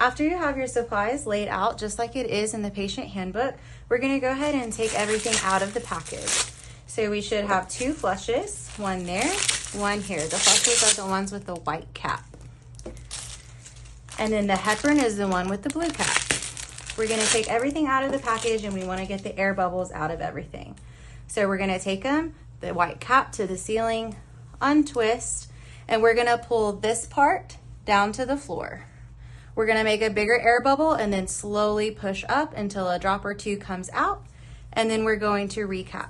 After you have your supplies laid out just like it is in the patient handbook, we're going to go ahead and take everything out of the package. So we should have 2 flushes, one there, one here. The flushes are the ones with the white cap. And then the heparin is the one with the blue cap. We're going to take everything out of the package and we want to get the air bubbles out of everything. So we're going to take them, the white cap to the ceiling, untwist, and we're going to pull this part down to the floor. We're going to make a bigger air bubble and then slowly push up until a drop or 2 comes out, and then we're going to recap.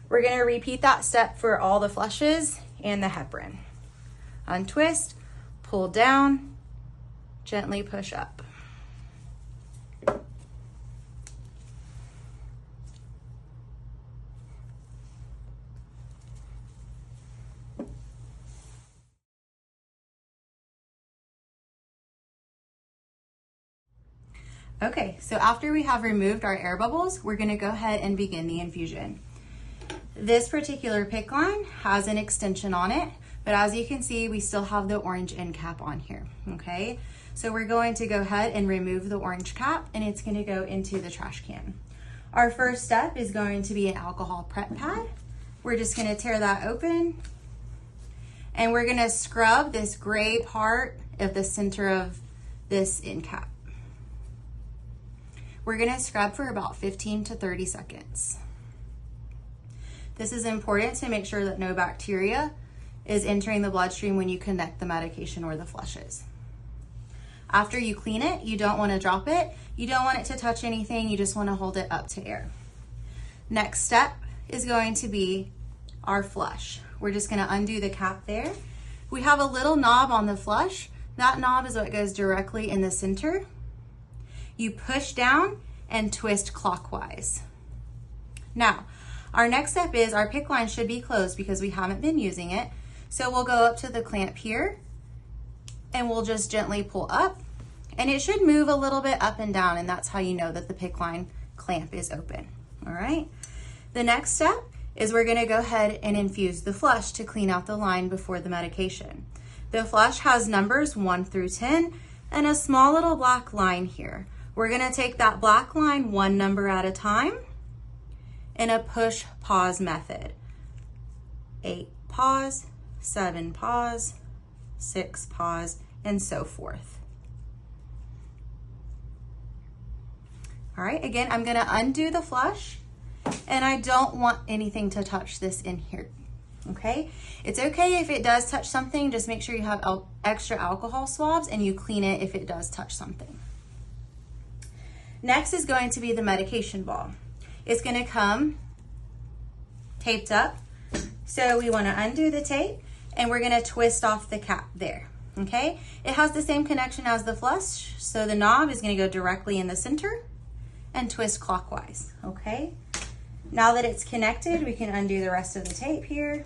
We're going to repeat that step for all the flushes and the heparin. Untwist, pull down, gently push up. Okay, so after we have removed our air bubbles, we're going to go ahead and begin the infusion. This particular PICC line has an extension on it, but as you can see, we still have the orange end cap on here, okay? So we're going to go ahead and remove the orange cap, and it's going to go into the trash can. Our first step is going to be an alcohol prep pad. We're just going to tear that open, and we're going to scrub this gray part of the center of this end cap. We're going to scrub for about 15 to 30 seconds. This is important to make sure that no bacteria is entering the bloodstream when you connect the medication or the flushes. After you clean it, you don't want to drop it. You don't want it to touch anything. You just want to hold it up to air. Next step is going to be our flush. We're just going to undo the cap there. We have a little knob on the flush. That knob is what goes directly in the center. You push down and twist clockwise. Now, our next step is our PICC line should be closed because we haven't been using it. So we'll go up to the clamp here and we'll just gently pull up, and it should move a little bit up and down, and that's how you know that the PICC line clamp is open. All right. The next step is we're going to go ahead and infuse the flush to clean out the line before the medication. The flush has numbers 1 through 10 and a small little black line here. We're going to take that black line 1 number at a time in a push-pause method. 8, pause, 7, pause, 6, pause, and so forth. All right, again, I'm going to undo the flush, and I don't want anything to touch this in here, okay? It's okay if it does touch something, just make sure you have extra alcohol swabs and you clean it if it does touch something. Next is going to be the medication ball. It's going to come taped up. So we want to undo the tape and we're going to twist off the cap there, okay? It has the same connection as the flush, so the knob is going to go directly in the center and twist clockwise, okay? Now that it's connected, we can undo the rest of the tape here.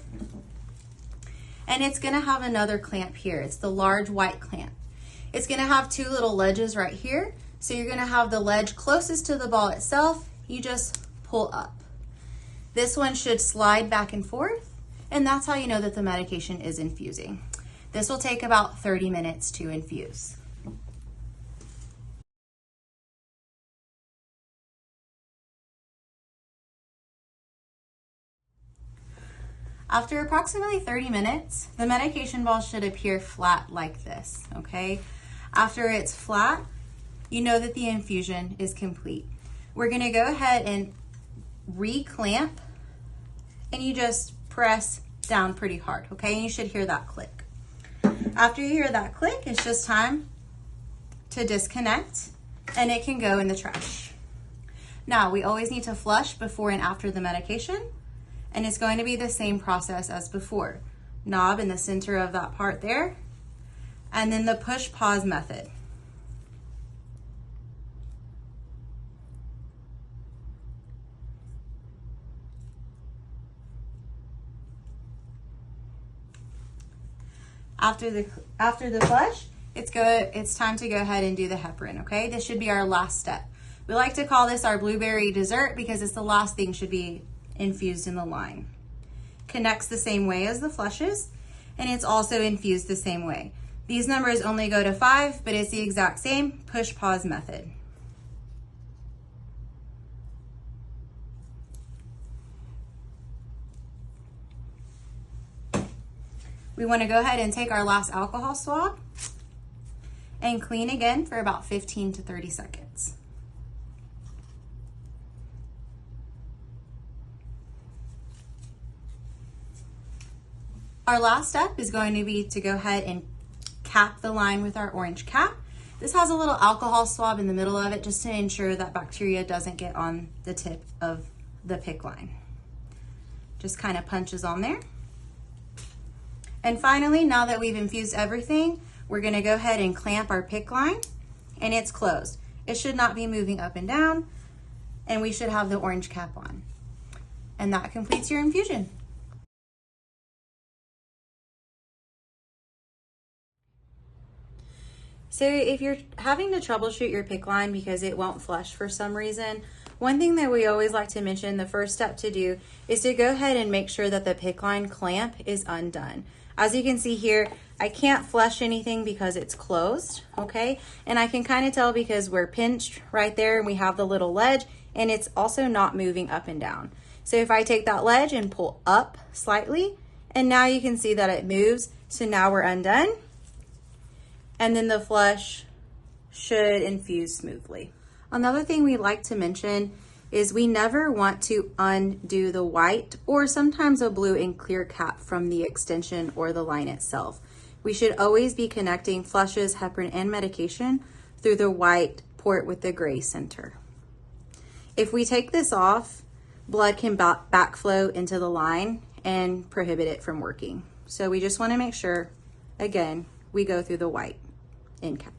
And it's going to have another clamp here. It's the large white clamp. It's going to have 2 little ledges right here. So you're going to have the ledge closest to the ball itself. You just pull up. This one should slide back and forth, and that's how you know that the medication is infusing. This will take about 30 minutes to infuse. After approximately 30 minutes, the medication ball should appear flat like this, okay? After it's flat, you know that the infusion is complete. We're going to go ahead and re-clamp, and you just press down pretty hard, okay? And you should hear that click. After you hear that click, it's just time to disconnect, and it can go in the trash. Now, we always need to flush before and after the medication, and it's going to be the same process as before. Knob in the center of that part there, and then the push-pause method. After the flush, it's time to go ahead and do the heparin, okay? This should be our last step. We like to call this our blueberry dessert because it's the last thing should be infused in the line. Connects the same way as the flushes, and it's also infused the same way. These numbers only go to 5, but it's the exact same push-pause method. We want to go ahead and take our last alcohol swab and clean again for about 15 to 30 seconds. Our last step is going to be to go ahead and cap the line with our orange cap. This has a little alcohol swab in the middle of it just to ensure that bacteria doesn't get on the tip of the PICC line. Just kind of punches on there. And finally, now that we've infused everything, we're gonna go ahead and clamp our PICC line, and it's closed. It should not be moving up and down, and we should have the orange cap on. And that completes your infusion. So if you're having to troubleshoot your PICC line because it won't flush for some reason, one thing that we always like to mention, the first step to do, is to go ahead and make sure that the PICC line clamp is undone. As you can see here, I can't flush anything because it's closed, okay? And I can kind of tell because we're pinched right there and we have the little ledge, and it's also not moving up and down. So if I take that ledge and pull up slightly, and now you can see that it moves, so now we're undone. And then the flush should infuse smoothly. Another thing we like to mention is we never want to undo the white or sometimes a blue and clear cap from the extension or the line itself. We should always be connecting flushes, heparin, and medication through the white port with the gray center. If we take this off, blood can backflow into the line and prohibit it from working. So we just want to make sure, again, we go through the white end cap.